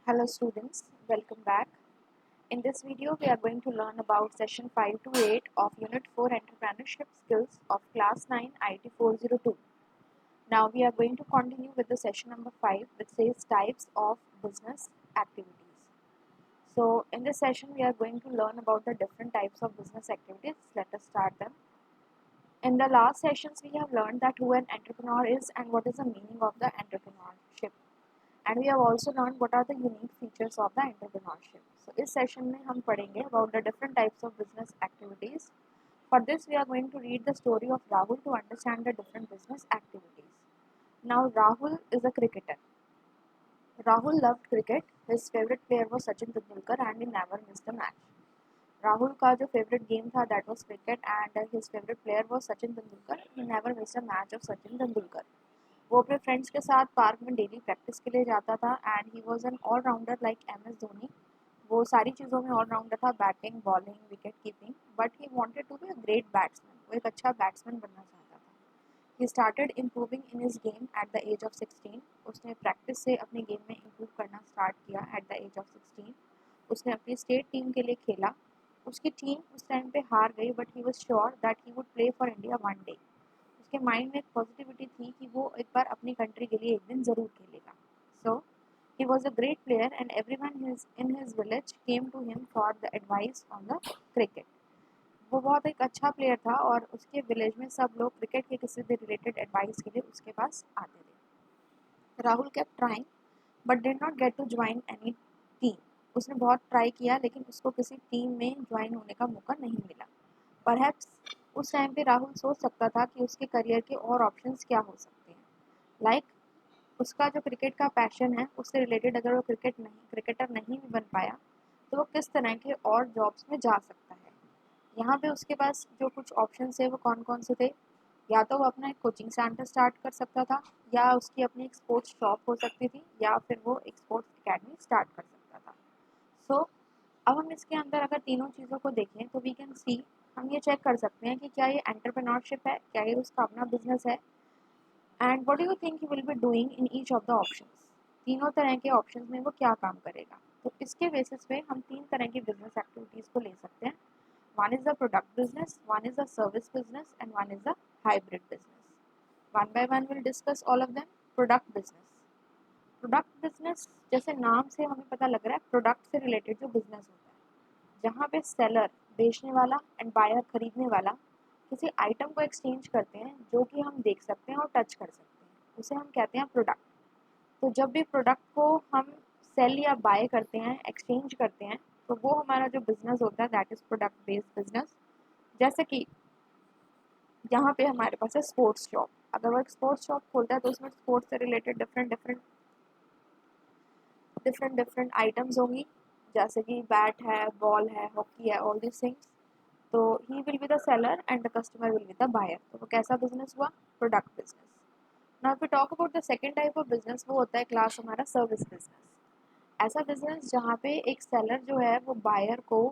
Hello students, welcome back. In this video, we are going to learn about session 5 to 8 of Unit 4 Entrepreneurship Skills of Class 9 IT 402. Now we are going to continue with the session number 5 which says types of business activities. So in this session, we are going to learn about the different types of business activities. Let us start them. In the last sessions, we have learned that who an entrepreneur is and what is the meaning of the entrepreneurship. And we have also learned what are the unique features of the entrepreneurship. So इस session में हम पढ़ेंगे about the different types of business activities. For this we are going to read the story of Rahul to understand the different business activities. Now Rahul is a cricketer. Rahul loved cricket. His favorite player was Sachin Tendulkar and he never missed a match. Rahul का जो favourite game था that was cricket and his favourite player was Sachin Tendulkar. He never missed a match of Sachin Tendulkar. वो अपने friends के साथ park में daily practice के लिए जाता था and he was an allrounder like M S Dhoni. वो सारी चीज़ों में ऑलराउंडर था, batting, bowling, wicket keeping, but he wanted to be a great batsman. वो एक अच्छा बैट्समैन बनना चाहता था. He started improving in his game at the age of 16. उसने प्रैक्टिस से अपने गेम में इम्प्रूव करना स्टार्ट किया एट द एज ऑफ 16. उसने अपनी स्टेट टीम के लिए खेला. उसकी टीम उस टाइम पे हार गई but he was sure that he would play for India one day. उसके माइंड में एक पॉजिटिविटी थी कि वो एक बार अपनी कंट्री के लिए एक दिन ज़रूर खेलेगा. So he was a great player and everyone in his village came to him for the advice on the cricket. वो बहुत एक अच्छा प्लेयर था और उसके विलेज में सब लोग क्रिकेट के किसी भी रिलेटेड एडवाइस के लिए उसके पास आते थे. Rahul kept trying but did not get to join any team. उसने बहुत ट्राई किया लेकिन उसको किसी टीम में ज्वाइन होने का मौका नहीं मिला. परहैप्स उस टाइम पे राहुल सोच सकता था कि उसके करियर के और ऑप्शंस क्या हो सकते हैं. लाइक उसका जो क्रिकेट का पैशन है उससे रिलेटेड अगर वो क्रिकेटर नहीं भी बन पाया तो वो किस तरह के और जॉब्स में जा सकता है. यहाँ पे उसके पास जो कुछ ऑप्शंस है वो कौन कौन से थे. या तो वो अपना एक कोचिंग सेंटर स्टार्ट कर सकता था, या उसकी अपनी एक स्पोर्ट्स शॉप हो सकती थी, या फिर वो एक स्पोर्ट्स अकेडमी स्टार्ट कर सकता था. सो अब हम इसके अंदर अगर तीनों चीज़ों को देखें तो वी कैन सी, हम ये चेक कर सकते हैं कि क्या ये एंटरप्रेन्योरशिप है, क्या ये उसका अपना बिजनेस है, and what do you think he will be doing in each of the options. तीनों तरह के ऑप्शंस में वो क्या काम करेगा. तो इसके बेसिस पे हम तीन तरह की बिजनेस एक्टिविटीज़ को ले सकते हैं. One is the product business, one is the service business and one is the hybrid business. One by one will discuss all of them. Product business. Product business जैसे नाम से हमें पता लग रहा है प्रोडक्ट से रिलेटेड जो बिजनेस होता है, जहाँ पे सेलर बेचने वाला एंड बायर खरीदने वाला किसी आइटम को एक्सचेंज करते हैं जो कि हम देख सकते हैं और टच कर सकते हैं, उसे हम कहते हैं प्रोडक्ट. तो जब भी प्रोडक्ट को हम सेल या बाय करते हैं, एक्सचेंज करते हैं, तो वो हमारा जो बिजनेस होता है that is product based business. जैसे कि यहाँ पे हमारे पास है स्पोर्ट्स शॉप. अगर वो एक स्पोर्ट्स शॉप खोलता है तो उसमें स्पोर्ट्स से रिलेटेड डिफरेंट आइटम्स होंगी, जैसे कि बैट है, बॉल है, हॉकी है, ऑल दिस थिंग्स. तो he will be the seller and the customer will be the buyer. तो वो कैसा बिजनेस हुआ? Product business. Now if we talk about the second type of business, वो होता है क्लास हमारा सर्विस बिजनेस. ऐसा बिजनेस जहाँ पे एक सेलर जो है वो बायर को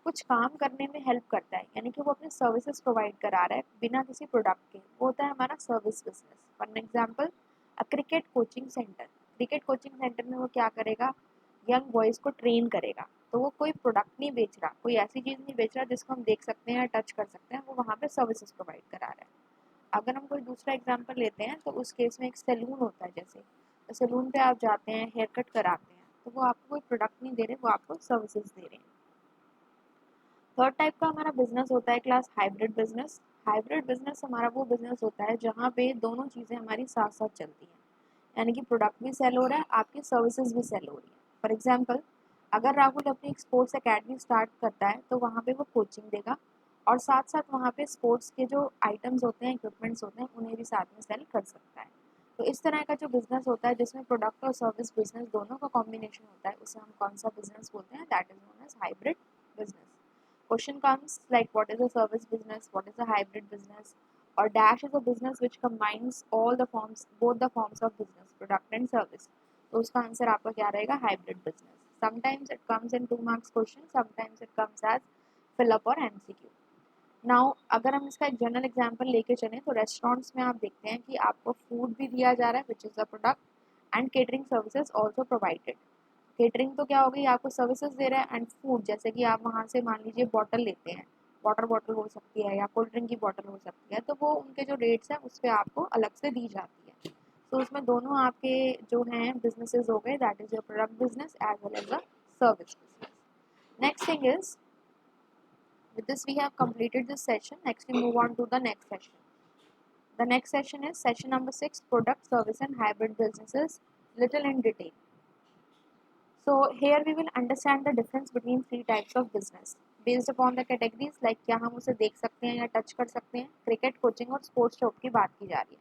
कुछ काम करने में हेल्प करता है, यानी कि वो अपनी सर्विसेज प्रोवाइड करा रहा है बिना किसी प्रोडक्ट के. वो होता है हमारा service business. For example a cricket coaching centre. Cricket coaching centre में वो क्या करेगा? यंग बॉयज़ को ट्रेन करेगा. तो वो कोई प्रोडक्ट नहीं बेच रहा, कोई ऐसी चीज़ नहीं बेच रहा जिसको हम देख सकते हैं या टच कर सकते हैं. वो वहाँ पे सर्विसेज प्रोवाइड करा रहा है. अगर हम कोई दूसरा एग्जांपल लेते हैं तो उस केस में एक सैलून होता है. जैसे सैलून पे आप जाते हैं, हेयर कट कराते हैं, तो वो आपको कोई प्रोडक्ट नहीं दे रहे, वो आपको सर्विसेज दे रहे हैं. थर्ड टाइप का हमारा बिजनेस होता है class hybrid business. Hybrid business हमारा वो बिजनेस होता है जहाँ पे दोनों चीज़ें हमारी साथ साथ चलती हैं, यानी कि प्रोडक्ट भी सेल हो रहा है, आपकी सर्विसेज भी सेल हो रही है. फॉर एग्जांपल अगर राहुल अपनी एक स्पोर्ट्स अकेडमी स्टार्ट करता है तो वहाँ पे वो कोचिंग देगा और साथ साथ वहाँ पे स्पोर्ट्स के जो आइटम्स होते हैं, इक्विपमेंट्स होते हैं, उन्हें भी साथ में सेल कर सकता है. तो इस तरह का जो बिजनेस होता है जिसमें प्रोडक्ट और सर्विस बिजनेस दोनों का कॉम्बिनेशन होता है, उसे हम कौन सा बिजनेस बोलते हैं? That is known as hybrid business. Question comes like what is a service business, what is a hybrid business, or dash is a business which combines both the forms of business, product and service. तो उसका answer आपका क्या रहेगा? Hybrid business. Sometimes it comes in 2 marks question, sometimes it comes as fill up और MCQ. Now अगर हम इसका एक जनरल एग्जांपल लेके चलें तो रेस्टोरेंट्स में आप देखते हैं कि आपको फूड भी दिया जा रहा है which is a product and catering services also provided. Catering तो क्या हो गई, आपको सर्विसेज दे रहा है, एंड फूड जैसे कि आप वहाँ से मान लीजिए बॉटल लेते हैं, वाटर बॉटल हो सकती है या कोल्ड ड्रिंक की बॉटल हो सकती है, तो वो उनके जो रेट्स हैं उस पर आपको अलग से दी जाती है। तो उसमें दोनों आपके जो हैं बिजनेसेस हो गए, that is your product business as well as the service business. Next thing is, with this we have completed this session. Next we move on to the next session. The next session is session number 6, product, service and hybrid businesses, little in detail. So here we will understand the difference between three types of business based upon the categories, like क्या हम उसे देख सकते हैं या touch कर सकते हैं। क्रिकेट कोचिंग और स्पोर्ट्स शॉप की बात की जा रही है,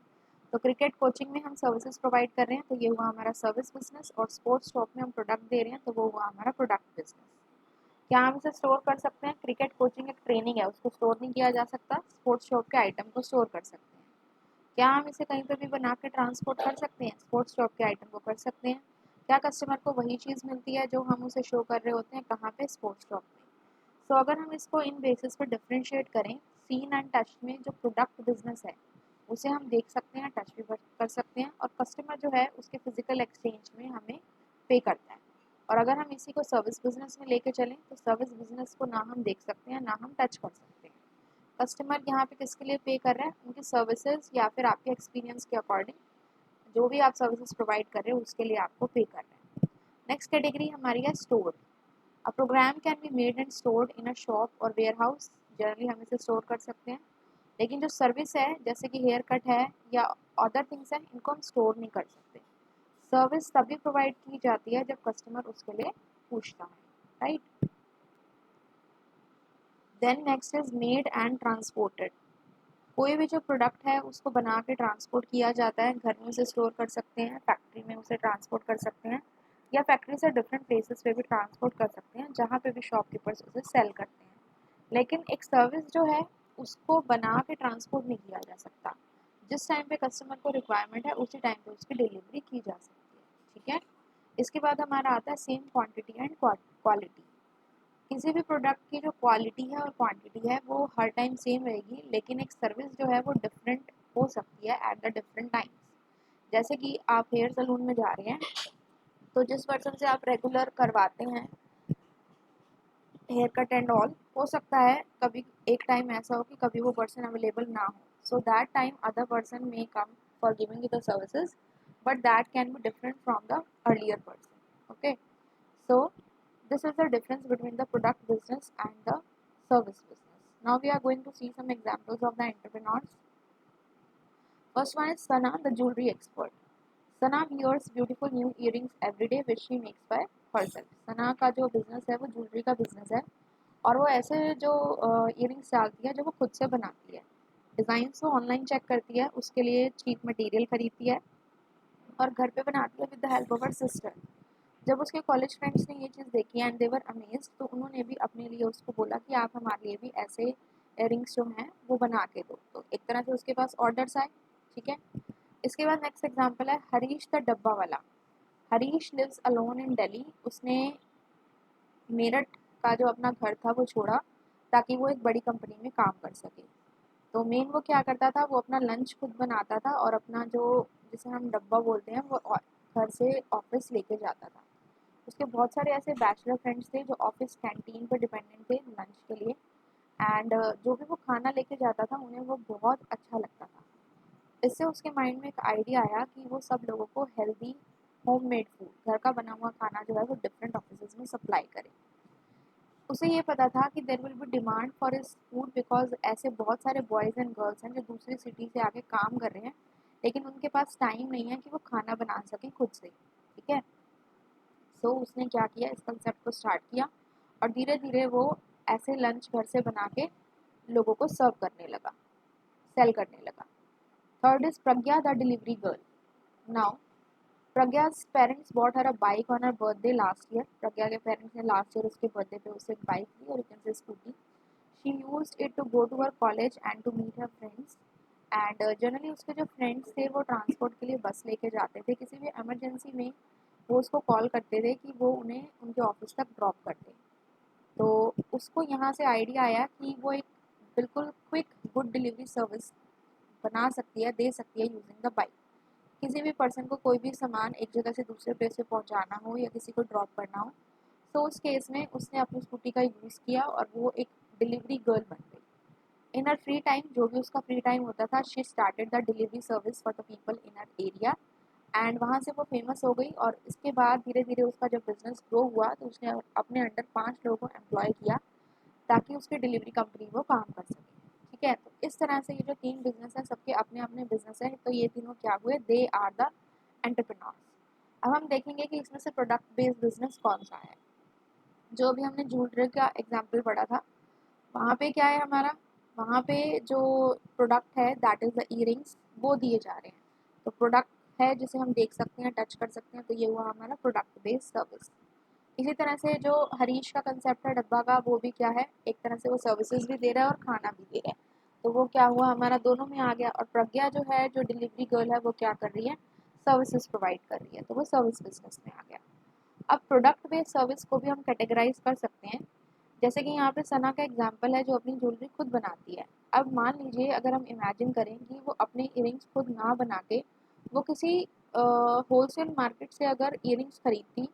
तो क्रिकेट कोचिंग में हम सर्विसेज प्रोवाइड कर रहे हैं, तो ये हुआ हमारा सर्विस बिजनेस, और स्पोर्ट्स शॉप में हम प्रोडक्ट दे रहे हैं, तो वो हुआ हमारा प्रोडक्ट बिजनेस। क्या हम इसे स्टोर कर सकते हैं? क्रिकेट कोचिंग एक ट्रेनिंग है, उसको स्टोर नहीं किया जा सकता। स्पोर्ट्स शॉप के आइटम को स्टोर कर सकते हैं। क्या हम इसे कहीं पर भी बना के ट्रांसपोर्ट कर सकते हैं? स्पोर्ट्स शॉप के आइटम को कर सकते हैं। क्या कस्टमर को वही चीज़ मिलती है जो हम उसे शो कर रहे होते हैं? कहाँ पे? स्पोर्ट्स शॉप में। सो अगर हम इसको इन बेसिस पे डिफ्रेंशिएट करें, सीन एंड टच में जो प्रोडक्ट बिजनेस है उसे हम देख सकते हैं, टच भी कर सकते हैं, और कस्टमर जो है उसके फिजिकल एक्सचेंज में हमें पे करता है। और अगर हम इसी को सर्विस बिजनेस में लेके चलें, तो सर्विस बिजनेस को ना हम देख सकते हैं ना हम टच कर सकते हैं। कस्टमर यहाँ पे किसके लिए पे कर रहा है? उनकी सर्विसेज या फिर आपके एक्सपीरियंस के अकॉर्डिंग जो भी आप सर्विसेज प्रोवाइड कर रहे हो उसके लिए आपको पे कर रहे हैं। नेक्स्ट कैटेगरी हमारी है store. A program can be made and stored in a shop और वेयर हाउस, जनरली हम इसे स्टोर कर सकते हैं। लेकिन जो सर्विस है जैसे कि हेयर कट है या अदर थिंग्स हैं, इनको हम स्टोर नहीं कर सकते। सर्विस तभी प्रोवाइड की जाती है जब कस्टमर उसके लिए पूछता है, right. Then next is made and transported. कोई भी जो प्रोडक्ट है उसको बना के ट्रांसपोर्ट किया जाता है, घर में उसे स्टोर कर सकते हैं, फैक्ट्री में उसे ट्रांसपोर्ट कर सकते हैं, या फैक्ट्री से डिफरेंट प्लेसेस पे भी ट्रांसपोर्ट कर सकते हैं जहाँ पे भी शॉपकीपर्स उसे सेल करते हैं। लेकिन एक सर्विस जो है उसको बना के ट्रांसपोर्ट नहीं किया जा सकता। जिस टाइम पे कस्टमर को रिक्वायरमेंट है उसी टाइम पे उसकी डिलीवरी की जा सकती है, ठीक है। इसके बाद हमारा आता है सेम क्वांटिटी एंड क्वालिटी। किसी भी प्रोडक्ट की जो क्वालिटी है और क्वांटिटी है वो हर टाइम सेम रहेगी, लेकिन एक सर्विस जो है वो डिफरेंट हो सकती है एट द डिफरेंट टाइम्स। जैसे कि आप हेयर सलून में जा रहे हैं, तो जिस पर्सन से आप रेगुलर करवाते हैं हेयर कट एंड ऑल, हो सकता है कभी एक टाइम ऐसा हो कि कभी वो पर्सन अवेलेबल ना हो, so that time other person may come for giving you the services, but that can be different from the earlier person, okay. So this is the difference between the product business and the service business. Now we are going to see some examples of the entrepreneurs. First one is Sana, the jewelry expert. Sana wears beautiful new earrings every day which she makes by herself. Sana का जो business है वो jewelry का business है, और वो ऐसे जो earrings डालती है जो वो खुद से बनाती है। डिज़ाइंस वो ऑनलाइन चेक करती है, उसके लिए चीप मटेरियल खरीदती है और घर पे बनाती है with the help of her sister. जब उसके कॉलेज फ्रेंड्स ने ये चीज़ देखी एंड दे वर अमेज्ड, तो उन्होंने भी अपने लिए उसको बोला कि आप हमारे लिए भी ऐसे इयररिंग्स जो हैं वो बना के दो। तो एक तरह से उसके पास ऑर्डर्स आए, ठीक है। इसके बाद नेक्स्ट एग्जांपल है Harish the dabbawala. Harish lives alone in Delhi. उसने मेरठ का जो अपना घर था वो छोड़ा ताकि वो एक बड़ी कंपनी में काम कर सके। तो मेन वो क्या करता था, वो अपना लंच खुद बनाता था और अपना जो जिसे हम डब्बा बोलते हैं वो घर से ऑफिस लेके जाता था। उसके बहुत सारे ऐसे बैचलर फ्रेंड्स थे जो ऑफिस कैंटीन पर डिपेंडेंट थे लंच के लिए, एंड जो भी वो खाना लेके जाता था उन्हें वो बहुत अच्छा लगता था। इससे उसके माइंड में एक आइडिया आया कि वो सब लोगों को हेल्दी होममेड फूड, घर का बना हुआ खाना जो है वो डिफरेंट ऑफिस में सप्लाई करे। उसे ये पता था कि there will be demand for his food because ऐसे बहुत सारे बॉयज़ एंड गर्ल्स हैं जो दूसरी सिटी से आके काम कर रहे हैं, लेकिन उनके पास टाइम नहीं है कि वो खाना बना सकें खुद से, ठीक है। सो उसने क्या किया, इस कंसेप्ट को स्टार्ट किया और धीरे धीरे वो ऐसे लंच घर से बना के लोगों को सर्व करने लगा, सेल करने लगा। Third is Pragya the delivery girl. Now Pragya's parents bought her a bike on her birthday last year. प्रज्ञा के पेरेंट्स ने लास्ट ईयर उसके बर्थडे पे उसे एक बाइक दी, और you can say scooty. She used it to go to her college and to meet her friends. And generally उसके जो फ्रेंड्स थे वो ट्रांसपोर्ट के लिए बस लेके जाते थे, किसी भी इमरजेंसी में वो उसको कॉल करते थे कि वो उन्हें उनके ऑफिस तक ड्रॉप कर दे। तो उसको यहाँ से आइडिया आया कि वो एक बिल्कुल क्विक गुड डिलीवरी सर्विस बना सकती है, दे सकती है यूजिंग द बाइक। किसी भी पर्सन को कोई भी सामान एक जगह से दूसरे प्लेस पे पहुंचाना हो या किसी को ड्रॉप करना हो, तो उस केस में उसने अपनी स्कूटी का यूज़ किया और वो एक डिलीवरी गर्ल बन गई। इन हर फ्री टाइम, जो भी उसका फ्री टाइम होता था, she started the delivery service for the people in her area and वहाँ से वो फेमस हो गई। और इसके बाद धीरे धीरे उसका जब बिजनेस ग्रो हुआ तो उसने अपने अंडर 5 लोगों को एम्प्लॉय किया ताकि उसकी डिलीवरी कंपनी वो काम कर सके। ठीक है, तो इस तरह से ये जो 3 बिजनेस हैं सबके अपने अपने बिजनेस हैं, तो ये तीनों क्या हुए, दे आर द एंटरप्रेन्योर्स। अब हम देखेंगे कि इसमें से प्रोडक्ट बेस्ड बिजनेस कौन सा है। जो भी हमने ज्वेलरी का एग्जाम्पल पढ़ा था, वहाँ पे क्या है हमारा, वहाँ पे जो प्रोडक्ट है दैट इज़ द ईयरिंग्स, वो दिए जा रहे हैं। तो प्रोडक्ट है जिसे हम देख सकते हैं, टच कर सकते हैं, तो ये हुआ हमारा प्रोडक्ट बेस्ड सर्विस। इसी तरह से जो हरीश का कंसेप्ट है डब्बा का, वो भी क्या है, एक तरह से वो सर्विसेज भी दे रहा है और खाना भी दे रहा है, तो वो क्या हुआ हमारा, दोनों में आ गया। और प्रज्ञा जो है, जो डिलीवरी गर्ल है, वो क्या कर रही है, सर्विसेज प्रोवाइड कर रही है, तो वो सर्विस बिजनेस में आ गया। अब प्रोडक्ट बेस्ड सर्विस को भी हम कैटेगराइज कर सकते हैं, जैसे कि यहाँ पे सना का एग्जाम्पल है जो अपनी ज्वेलरी खुद बनाती है। अब मान लीजिए अगर हम इमेजिन करें कि वो अपने इयरिंग्स खुद ना बना के वो किसी होलसेल मार्केट से अगर इयरिंग्स खरीदती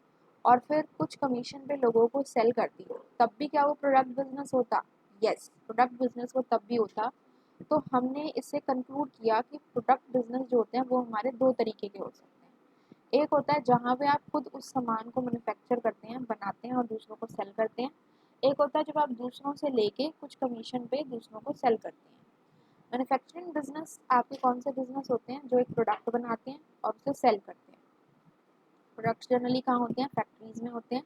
और फिर कुछ कमीशन पे लोगों को सेल करती, तब भी क्या वो प्रोडक्ट बिजनेस होता? यस, प्रोडक्ट बिजनेस वो तब भी होता। तो हमने इससे कंक्लूड किया कि प्रोडक्ट बिजनेस जो होते हैं वो हमारे दो तरीके के हो सकते हैं। एक होता है जहाँ पे आप खुद उस सामान को मैन्युफैक्चर करते हैं, बनाते हैं और दूसरों को सेल करते हैं। एक होता है जब आप दूसरों से लेके कुछ कमीशन पे दूसरों को सेल करते हैं। मैन्युफैक्चरिंग बिजनेस आपके कौन से बिजनेस होते हैं, जो एक प्रोडक्ट बनाते हैं और उसे सेल करते हैं। प्रोडक्ट्स जनरली कहाँ होते हैं, फैक्ट्रीज में होते हैं।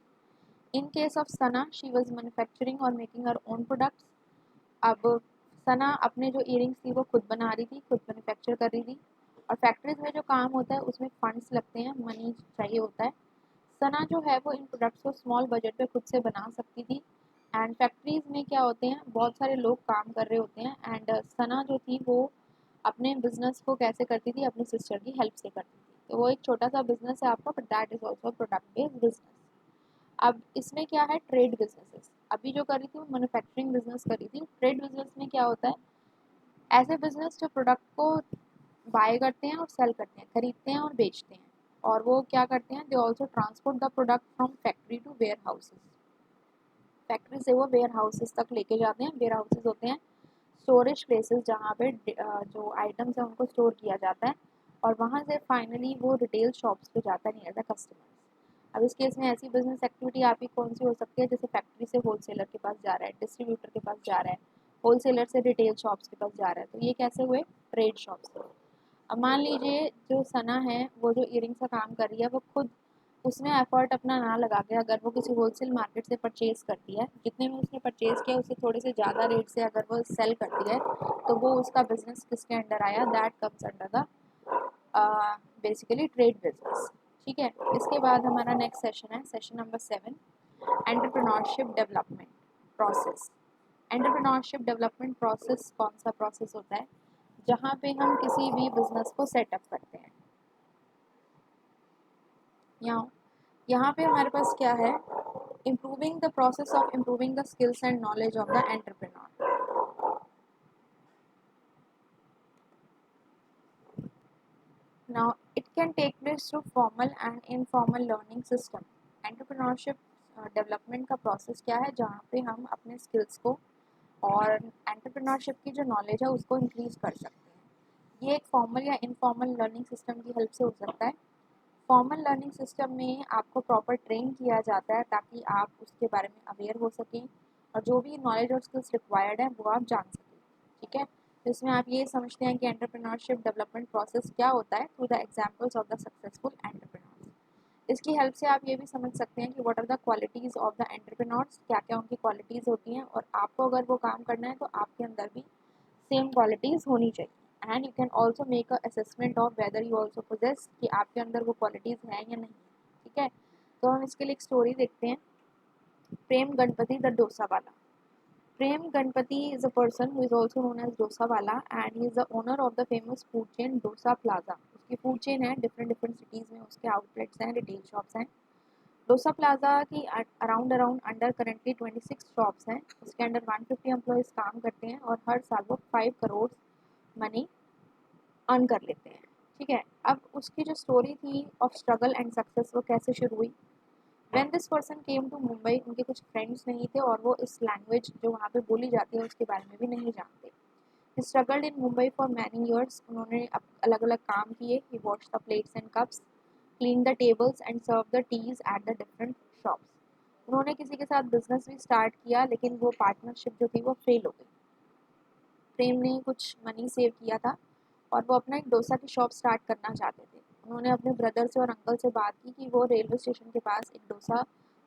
In case of Sana, she was manufacturing और मेकिंग हर ओन प्रोडक्ट्स। अब सना अपने जो इयरिंग्स थी वो खुद बना रही थी, खुद मैन्युफैक्चर कर रही थी। और फैक्ट्रीज में जो काम होता है उसमें फंड्स लगते हैं, मनी चाहिए होता है। सना जो है वो इन प्रोडक्ट्स को स्मॉल बजट पे खुद से बना सकती थी। एंड फैक्ट्रीज में क्या होते हैं, बहुत सारे लोग काम कर रहे होते हैं। एंड सना जो थी वो अपने बिजनेस को कैसे करती थी, अपनी सिस्टर की हेल्प से करती थी। तो वो एक छोटा सा बिजनेस है आपका, but that is also product based business. अब इसमें क्या है, ट्रेड बिजनेसेस। अभी जो कर रही थी वो मैन्युफैक्चरिंग बिजनेस कर रही थी। ट्रेड बिजनेस में क्या होता है, ऐसे बिजनेस जो प्रोडक्ट को बाय करते हैं और सेल करते हैं, खरीदते हैं और बेचते हैं। और वो क्या करते हैं, they also transport the product from factory to warehouses. Factory से वो वेयर हाउसेज तक लेके जाते हैं। वेयर हाउसेज होते हैं स्टोरेज प्लेसेस जहाँ पे जो आइटम्स है उनको स्टोर किया जाता है, और वहाँ से फाइनली वो रिटेल शॉप्स पे जाता है नियर द कस्टमर्स। अब इस केस में ऐसी बिजनेस एक्टिविटी आपकी कौन सी हो सकती है, जैसे फैक्ट्री से होलसेलर के पास जा रहा है, डिस्ट्रीब्यूटर के पास जा रहा है, होलसेलर से रिटेल शॉप्स के पास जा रहा है, तो ये कैसे हुए, ट्रेड शॉप्स से। अब मान लीजिए जो सना है वो जो इयरिंग्स का काम कर रही है, वो खुद उसने एफर्ट अपना ना लगा के अगर वो किसी होलसेल मार्केट से परचेज करती है, जितने में उसने परचेज किया उससे थोड़े से ज़्यादा रेट से अगर वो सेल करती है, तो वो उसका बिजनेस किसके अंडर आया, that comes under the basically trade business. ठीक है, इसके बाद हमारा नेक्स्ट सेशन है, session number 7, entrepreneurship development process. Entrepreneurship development process कौन सा प्रोसेस होता है, जहाँ पे हम किसी भी बिजनेस को सेटअप करते हैं। यहाँ पे हमारे पास क्या है, improving the process of improving the skills and knowledge of the entrepreneur. Now it can take place through formal and informal learning system. Entrepreneurship development का प्रोसेस क्या है, जहाँ पे हम अपने स्किल्स को और एंटरप्रेन्योरशिप की जो नॉलेज है उसको इंक्रीज कर सकते हैं। ये एक फॉर्मल या इनफॉर्मल लर्निंग सिस्टम की हेल्प से हो सकता है। फॉर्मल लर्निंग सिस्टम में आपको प्रॉपर ट्रेन किया जाता है ताकि आप उसके बारे में अवेयर हो सकें और जो भी नॉलेज और स्किल्स रिक्वायर्ड है वो आप जान सकें। ठीक है, तो इसमें आप ये समझते हैं कि एंटरप्रेन्योरशिप डेवलपमेंट प्रोसेस क्या होता है through the examples of the successful entrepreneurs. इसकी हेल्प से आप ये भी समझ सकते हैं कि what are the qualities of the entrepreneurs, क्या क्या उनकी क्वालिटीज़ होती हैं, और आपको अगर वो काम करना है तो आपके अंदर भी सेम क्वालिटीज़ होनी चाहिए। And you can also make a assessment of whether you also possess, कि आपके अंदर वो क्वालिटीज़ हैं या नहीं। ठीक है, तो हम इसके लिए एक स्टोरी देखते हैं। प्रेम गणपति द डोसा वाला। प्रेम Ganpati is a person who is also known as dosa वाला and he is the owner of the famous food chain dosa plaza. उसकी फूड चेन है, डिफरेंट डिफरेंट सिटीज़ में उसके आउटलेट्स हैं, रिटेल शॉप्स हैं। डोसा प्लाजा की अराउंड अंडर करेंटली 26 शॉप्स हैं। उसके अंडर 150 एम्प्लॉयज़ काम करते हैं और हर साल वो 5 करोड़ मनी अर्न कर लेते हैं। ठीक है, अब उसकी जो स्टोरी थी ऑफ स्ट्रगल एंड सक्सेस वो कैसे शुरू हुई। When this person came to Mumbai, उनके कुछ फ्रेंड्स नहीं थे और वो इस लैंग्वेज जो वहाँ पे बोली जाती है उसके बारे में भी नहीं जानते। He struggled in Mumbai for many years, उन्होंने अलग अलग काम किए। He wash the plates and cups, clean the tables and serve the teas at the different shops. उन्होंने किसी के साथ बिजनेस भी स्टार्ट किया लेकिन वो पार्टनरशिप जो थी वो फेल हो गई। प्रेम ने कुछ मनी सेव किया था और वो अपना एक डोसा की शॉप स्टार्ट करना चाहते थे। उन्होंने अपने ब्रदर से और अंकल से बात की कि वो रेलवे स्टेशन के पास एक डोसा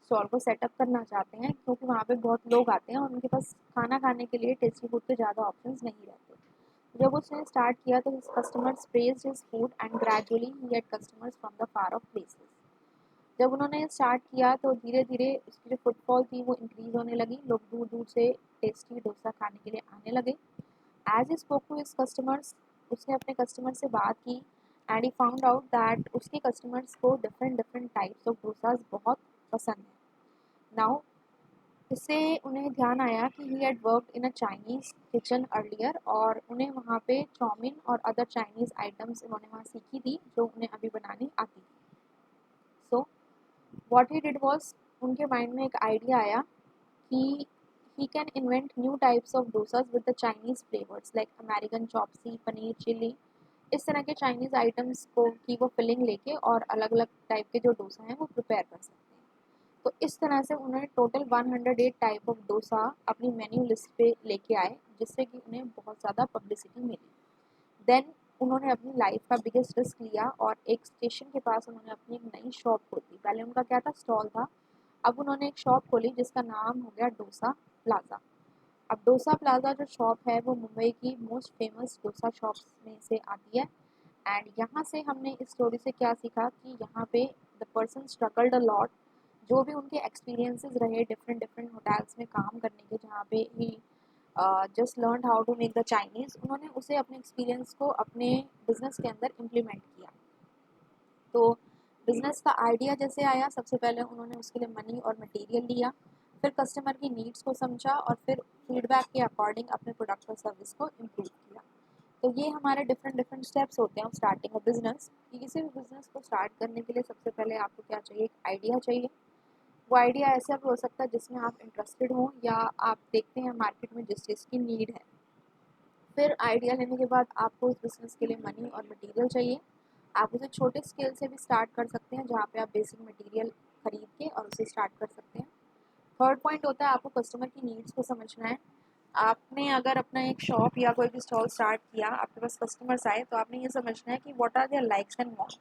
स्टॉल को सेटअप करना चाहते हैं क्योंकि वहाँ पे बहुत लोग आते हैं और उनके पास खाना खाने के लिए टेस्टी फूड के ज़्यादा ऑप्शंस नहीं रहते। जब उसने स्टार्ट किया तो his customers praised his food and gradually he had customers from the far of places. जब उन्होंने स्टार्ट किया तो धीरे धीरे उसकी जो फुटफॉल थी वो इंक्रीज होने लगी। लोग दूर दूर से टेस्टी डोसा खाने के लिए आने लगे। As he spoke to his customers, उसने अपने कस्टमर से बात की and he found out that उसके कस्टमर्स को different different types of dosas बहुत पसंद है। नाउ इससे उन्हें ध्यान आया कि he had worked in a Chinese kitchen earlier और उन्हें वहाँ पे चाउमीन और अदर चाइनीज़ आइटम्स उन्होंने वहाँ सीखी थी जो उन्हें अभी बनानी आती थी। So what he did was, उनके माइंड में एक आइडिया आया कि he can invent new types of dosas with the Chinese flavors like American chopsy, paneer chilli, इस तरह के चाइनीज़ आइटम्स को की वो फिलिंग लेके और अलग अलग टाइप के जो डोसा हैं वो प्रिपेयर कर सकते हैं। तो इस तरह से उन्होंने टोटल 108 टाइप ऑफ डोसा अपनी मेन्यू लिस्ट पे लेके आए जिससे कि उन्हें बहुत ज़्यादा पब्लिसिटी मिली। देन उन्होंने अपनी लाइफ का बिगेस्ट रिस्क लिया और एक स्टेशन के पास उन्होंने अपनी एक नई शॉप खोली। पहले उनका क्या था, स्टॉल था। अब उन्होंने एक शॉप खोली जिसका नाम हो गया डोसा प्लाजा। अब डोसा प्लाजा जो शॉप है वो मुंबई की मोस्ट फेमस डोसा शॉप्स में से आती है। एंड यहाँ से हमने इस स्टोरी से क्या सीखा कि यहाँ पे the person struggled a lot. जो भी उनके एक्सपीरियंसेस रहे डिफरेंट डिफरेंट होटल्स में काम करने के, जहाँ पे he just learn how to make the Chinese, उन्होंने उसे अपने एक्सपीरियंस को अपने बिजनेस के अंदर इम्प्लीमेंट किया। तो बिजनेस का आइडिया जैसे आया, सबसे पहले उन्होंने उसके लिए मनी और मटेरियल लिया, फिर कस्टमर की नीड्स को समझा और फिर फीडबैक के अकॉर्डिंग अपने प्रोडक्ट और सर्विस को इम्प्रूव किया। तो ये हमारे डिफरेंट डिफरेंट स्टेप्स होते हैं स्टार्टिंग अ बिजनेस। किसी भी बिजनेस को स्टार्ट करने के लिए सबसे पहले आपको क्या चाहिए, एक आइडिया चाहिए। वो आइडिया ऐसा भी हो सकता है जिसमें आप इंटरेस्टेड हो या आप देखते हैं मार्केट में जिस चीज़ की नीड है। फिर आइडिया लेने के बाद आपको उस बिजनेस के लिए मनी और मटेरियल चाहिए। आप उसे छोटे स्केल से भी स्टार्ट कर सकते हैं जहाँ पे आप बेसिक मटेरियल खरीद के और उसे स्टार्ट कर सकते हैं। थर्ड पॉइंट होता है आपको कस्टमर की नीड्स को समझना है। आपने अगर अपना एक शॉप या कोई भी स्टॉल स्टार्ट किया, आपके पास कस्टमर्स आए, तो आपने ये समझना है कि what are their likes and wants.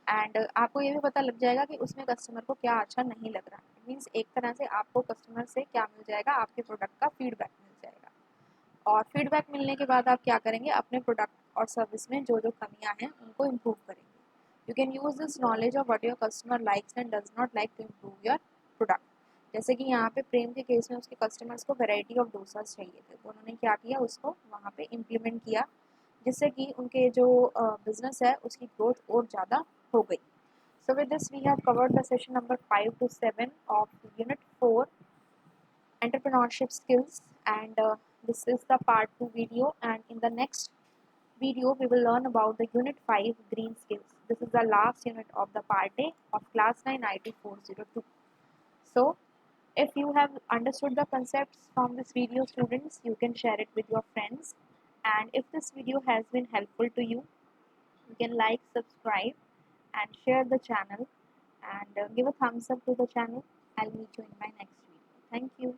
And आपको ये भी पता लग जाएगा कि उसमें कस्टमर को क्या अच्छा नहीं लग रहा है। मीन्स एक तरह से आपको कस्टमर से क्या मिल जाएगा, आपके प्रोडक्ट का फीडबैक मिल जाएगा। और फीडबैक मिलने के बाद आप क्या करेंगे, अपने प्रोडक्ट और सर्विस में जो जो कमियां हैं उनको इम्प्रूव करेंगे। You can use this knowledge of what your customer likes and does not like to improve your product. जैसे कि यहाँ पे प्रेम के केस में उसके कस्टमर्स को वैरायटी ऑफ डोसास चाहिए थे, तो उन्होंने क्या किया, उसको वहाँ पे इम्प्लीमेंट किया जिससे कि उनके जो बिजनेस है उसकी ग्रोथ और ज़्यादा हो गई। So with this we have covered the session number 5 to 7 of Unit 4 entrepreneurship skills, and this is the part 2 video, and in the next video we will learn about the unit 5 green skills. This is the last unit of the part A of class 9 IT 402. So if you have understood the concepts from this video, students, you can share it with your friends, and if this video has been helpful to you, you can like, subscribe and share the channel, and give a thumbs up to the channel. I'll meet you in my next video. Thank you.